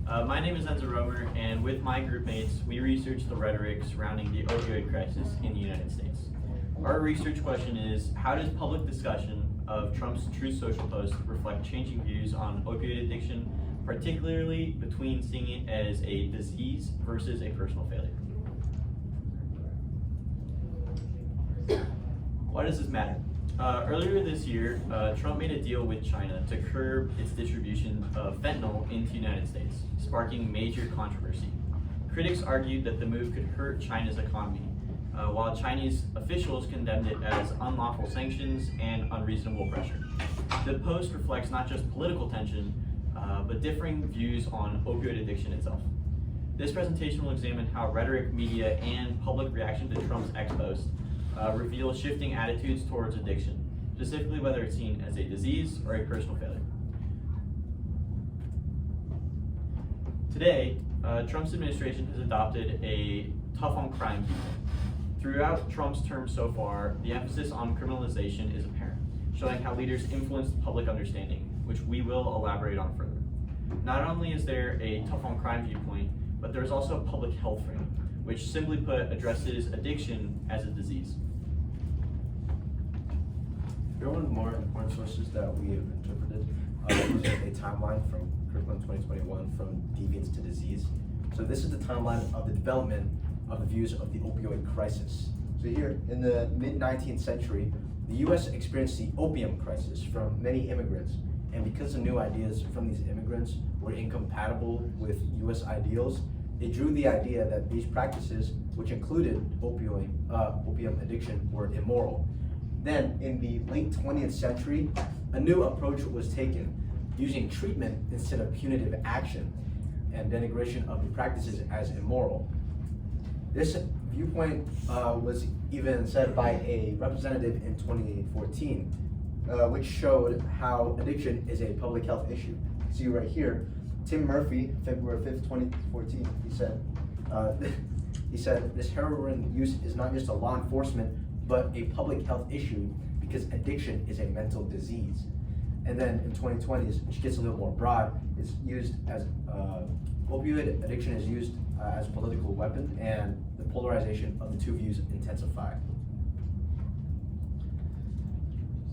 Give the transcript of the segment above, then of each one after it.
My name is Enzo Romer, and with my group mates, we researched the rhetoric surrounding the opioid crisis in the United States. Our research question is, how does public discussion of Trump's Truth Social post reflect changing views on opioid addiction, particularly between seeing it as a disease versus a personal failure? Why does this matter? Earlier this year, Trump made a deal with China to curb its distribution of fentanyl into the United States, sparking major controversy. Critics argued that the move could hurt China's economy, while Chinese officials condemned it as unlawful sanctions and unreasonable pressure. The post reflects not just political tension, but differing views on opioid addiction itself. This presentation will examine how rhetoric, media, and public reaction to Trump's ex-post reveal shifting attitudes towards addiction, specifically whether it's seen as a disease or a personal failure. Today, Trump's administration has adopted a tough on crime viewpoint. Throughout Trump's term so far, the emphasis on criminalization is apparent, showing how leaders influence public understanding, which we will elaborate on further. Not only is there a tough on crime viewpoint, but there's also a public health frame, which simply put addresses addiction as a disease. Here are one of the more important sources that we have interpreted is a timeline from Curriculum 2021 from deviance to disease. So this is the timeline of the development of the views of the opioid crisis. So here, in the mid-19th century, the US experienced the opium crisis from many immigrants, and because the new ideas from these immigrants were incompatible with US ideals, it drew the idea that these practices, which included opium addiction, were immoral. Then, in the late 20th century, a new approach was taken, using treatment instead of punitive action and denigration of the practices as immoral. This viewpoint was even said by a representative in 2014, which showed how addiction is a public health issue. See right here, Tim Murphy, February 5th, 2014, he said, this heroin use is not just a law enforcement, but a public health issue because addiction is a mental disease. And then in 2020, which gets a little more broad, it's used as, opioid addiction is used as a political weapon, and the polarization of the two views intensify.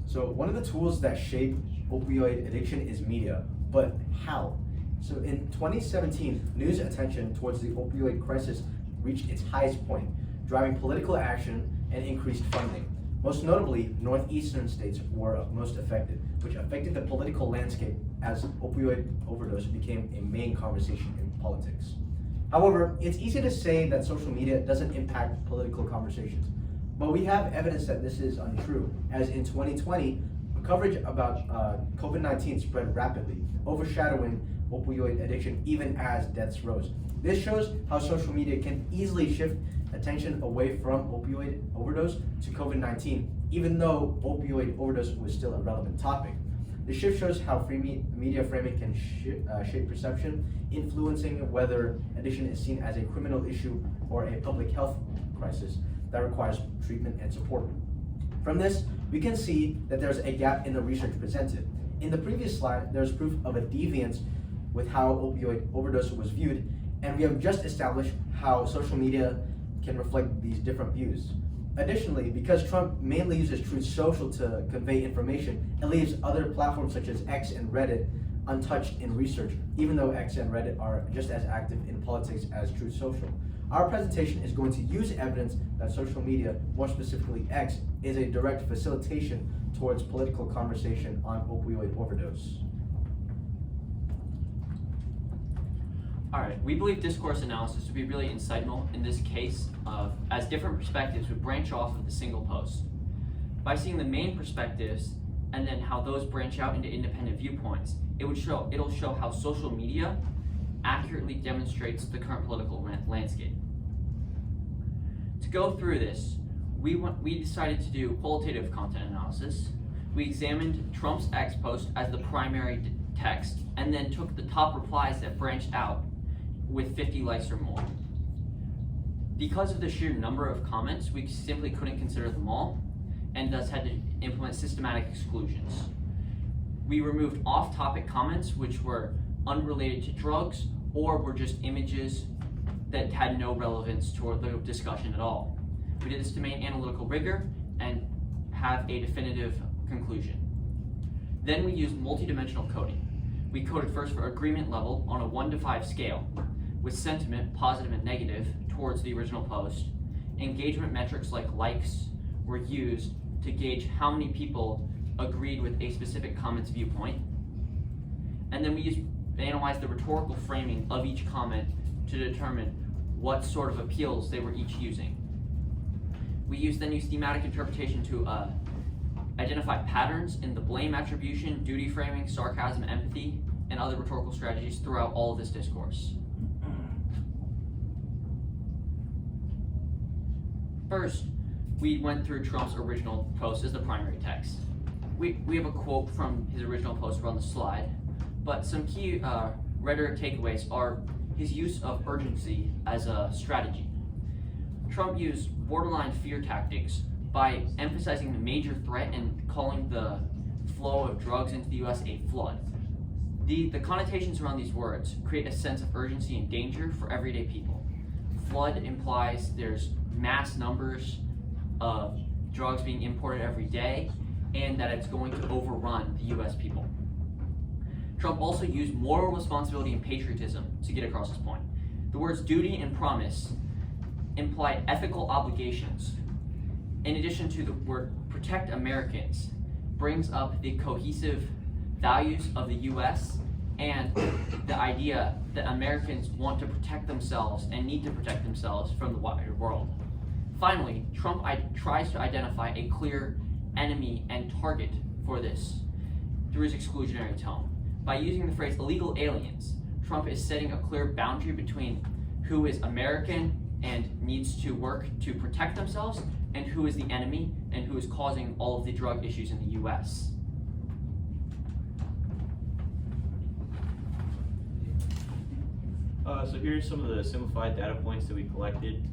So one of the tools that shape opioid addiction is media, but how? So in 2017, news attention towards the opioid crisis reached its highest point, driving political action and increased funding. Most notably, northeastern states were most affected, which affected the political landscape as opioid overdose became a main conversation in politics. However, it's easy to say that social media doesn't impact political conversations, but we have evidence that this is untrue, as in 2020, coverage about COVID-19 spread rapidly, overshadowing opioid addiction even as deaths rose. This shows how social media can easily shift attention away from opioid overdose to COVID-19, even though opioid overdose was still a relevant topic. The shift shows how free media framing can shape perception, influencing whether addiction is seen as a criminal issue or a public health crisis that requires treatment and support. From this, we can see that there's a gap in the research presented. In the previous slide, there's proof of a deviance with how opioid overdose was viewed, and we have just established how social media can reflect these different views. Additionally, because Trump mainly uses Truth Social to convey information, it leaves other platforms such as X and Reddit untouched in research, even though X and Reddit are just as active in politics as Truth Social. Our presentation is going to use evidence that social media, more specifically X, is a direct facilitation towards political conversation on opioid overdose. All right, we believe discourse analysis to be really insightful in this case, as different perspectives would branch off of the single post. By seeing the main perspectives and then how those branch out into independent viewpoints, it'll show how social media accurately demonstrates the current political landscape. To go through this, we decided to do qualitative content analysis. We examined Trump's X post as the primary text and then took the top replies that branched out with 50 likes or more. Because of the sheer number of comments, we simply couldn't consider them all and thus had to implement systematic exclusions. We removed off-topic comments which were unrelated to drugs or were just images that had no relevance to the discussion at all. We did this to maintain analytical rigor and have a definitive conclusion. Then we used multidimensional coding. We coded first for agreement level on a 1 to 5 scale, with sentiment, positive and negative, towards the original post. Engagement metrics like likes were used to gauge how many people agreed with a specific comment's viewpoint. And then we analyzed the rhetorical framing of each comment to determine what sort of appeals they were each using. We then used thematic interpretation to identify patterns in the blame attribution, duty framing, sarcasm, empathy, and other rhetorical strategies throughout all of this discourse. First, we went through Trump's original post as the primary text. We have a quote from his original post on the slide, but some key rhetoric takeaways are his use of urgency as a strategy. Trump used borderline fear tactics by emphasizing the major threat and calling the flow of drugs into the US a flood. The connotations around these words create a sense of urgency and danger for everyday people. Flood implies there's mass numbers of drugs being imported every day and that it's going to overrun the US people. Trump also used moral responsibility and patriotism to get across his point. The words duty and promise imply ethical obligations. In addition to the word protect Americans, brings up the cohesive values of the US and the idea that Americans want to protect themselves and need to protect themselves from the wider world. Finally, Trump tries to identify a clear enemy and target for this through his exclusionary tone. By using the phrase illegal aliens, Trump is setting a clear boundary between who is American and needs to work to protect themselves and who is the enemy and who is causing all of the drug issues in the US. So here's some of the simplified data points that we collected.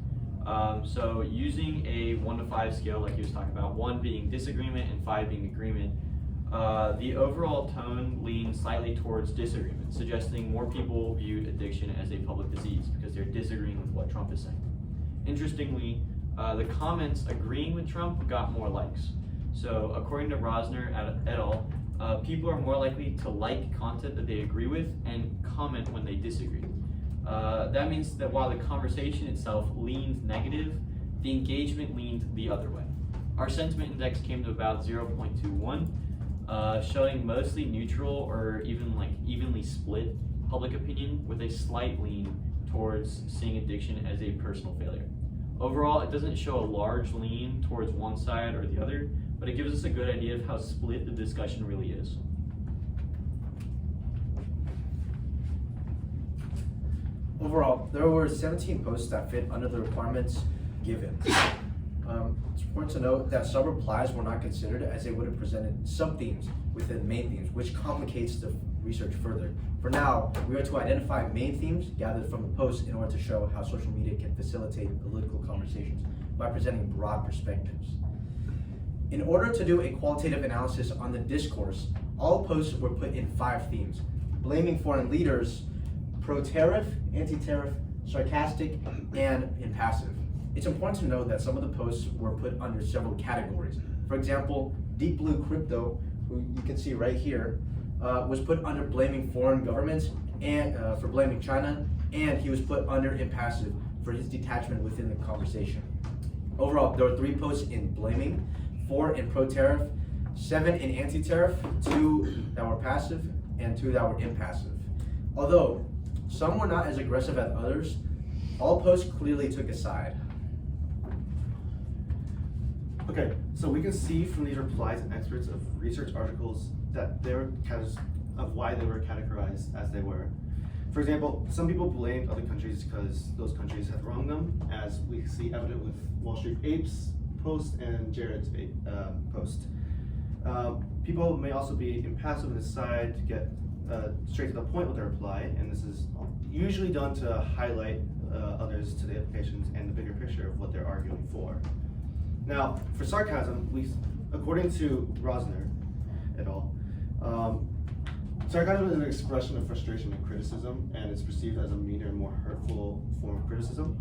So using a 1 to 5 scale, like he was talking about, 1 being disagreement and 5 being agreement, the overall tone leans slightly towards disagreement, suggesting more people viewed addiction as a public disease because they're disagreeing with what Trump is saying. Interestingly, the comments agreeing with Trump got more likes. So according to Rosner et al., people are more likely to like content that they agree with and comment when they disagree. That means that while the conversation itself leaned negative, the engagement leaned the other way. Our sentiment index came to about 0.21, showing mostly neutral or even evenly split public opinion with a slight lean towards seeing addiction as a personal failure. Overall, it doesn't show a large lean towards one side or the other, but it gives us a good idea of how split the discussion really is. Overall, there were 17 posts that fit under the requirements given. It's important to note that sub-replies were not considered as they would have presented sub-themes within main themes, which complicates the research further. For now, we are to identify main themes gathered from the posts in order to show how social media can facilitate political conversations by presenting broad perspectives. In order to do a qualitative analysis on the discourse, all posts were put in 5 themes: blaming foreign leaders, pro-tariff, anti-tariff, sarcastic, and impassive. It's important to note that some of the posts were put under several categories. For example, Deep Blue Crypto, who you can see right here, was put under blaming foreign governments and for blaming China, and he was put under impassive for his detachment within the conversation. Overall, there were 3 posts in blaming, 4 in pro-tariff, 7 in anti-tariff, 2 that were passive, and 2 that were impassive. Although some were not as aggressive as others, all posts clearly took a side. Okay, so we can see from these replies and excerpts of research articles that they were of why they were categorized as they were. For example, some people blamed other countries because those countries had wronged them, as we see evident with Wall Street Apes post and Jared's post. People may also be impassive and decide to get straight to the point with their reply, and this is usually done to highlight others to the implications and the bigger picture of what they're arguing for. Now, for sarcasm, according to Rosner et al., Sarcasm is an expression of frustration and criticism, and it's perceived as a meaner, more hurtful form of criticism.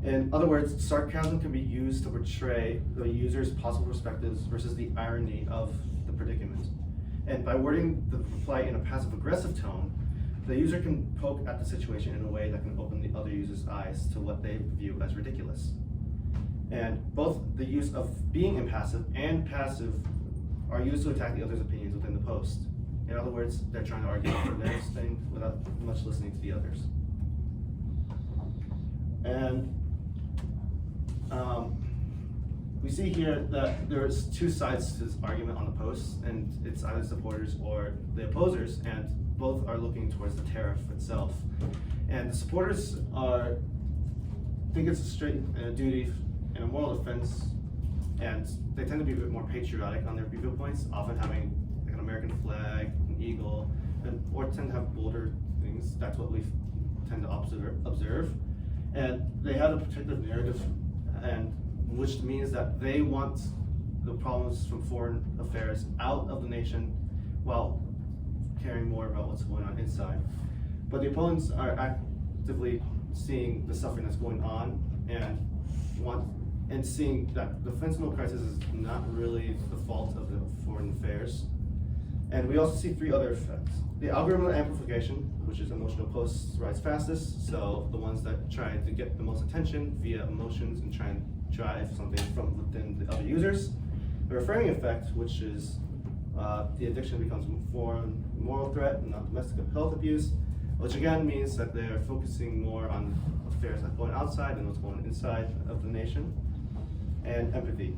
In other words, sarcasm can be used to portray the user's possible perspectives versus the irony of the predicament. And by wording the reply in a passive-aggressive tone, the user can poke at the situation in a way that can open the other user's eyes to what they view as ridiculous. And both the use of being impassive and passive are used to attack the other's opinions within the post. In other words, they're trying to argue for their thing without much listening to the others. And we see here that there's two sides to this argument on the post, and it's either supporters or the opposers, and both are looking towards the tariff itself. And the supporters think it's a straight duty and a moral defense, and they tend to be a bit more patriotic on their viewpoints, often having like an American flag, an eagle, or tend to have bolder things. That's what we tend to observe. And they have a particular narrative, and which means that they want the problems from foreign affairs out of the nation while caring more about what's going on inside. But the opponents are actively seeing the suffering that's going on and seeing that the fentanyl crisis is not really the fault of the foreign affairs. And we also see three other effects. The algorithmic amplification, which is emotional posts rise fastest, so the ones that try to get the most attention via emotions and try and drive something from within the other users. The reframing effect, which is the addiction becomes foreign moral threat and not domestic health abuse, which again means that they're focusing more on affairs that are going outside than what's going inside of the nation. And empathy.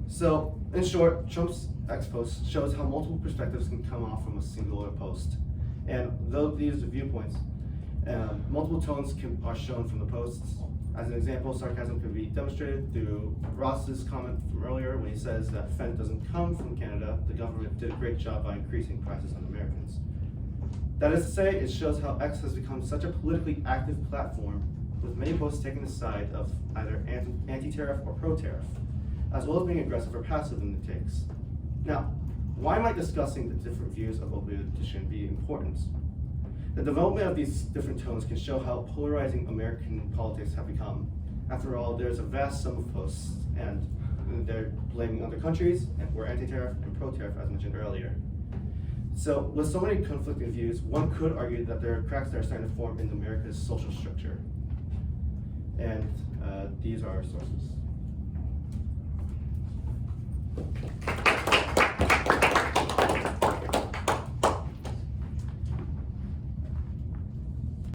So, in short, Trump's X post shows how multiple perspectives can come off from a singular post. And though these are viewpoints, multiple tones are shown from the posts. As an example, sarcasm can be demonstrated through Ross's comment from earlier when he says that fent doesn't come from Canada. The government did a great job by increasing prices on Americans. That is to say, it shows how X has become such a politically active platform, with many posts taking the side of either anti-tariff or pro-tariff, as well as being aggressive or passive in the takes. Now, why am I discussing the different views of opioid addiction being important? The development of these different tones can show how polarizing American politics have become. After all, there's a vast sum of posts, and they're blaming other countries, and we're anti-tariff and pro-tariff, as mentioned earlier. So, with so many conflicting views, one could argue that there are cracks that are starting to form in America's social structure. And these are our sources.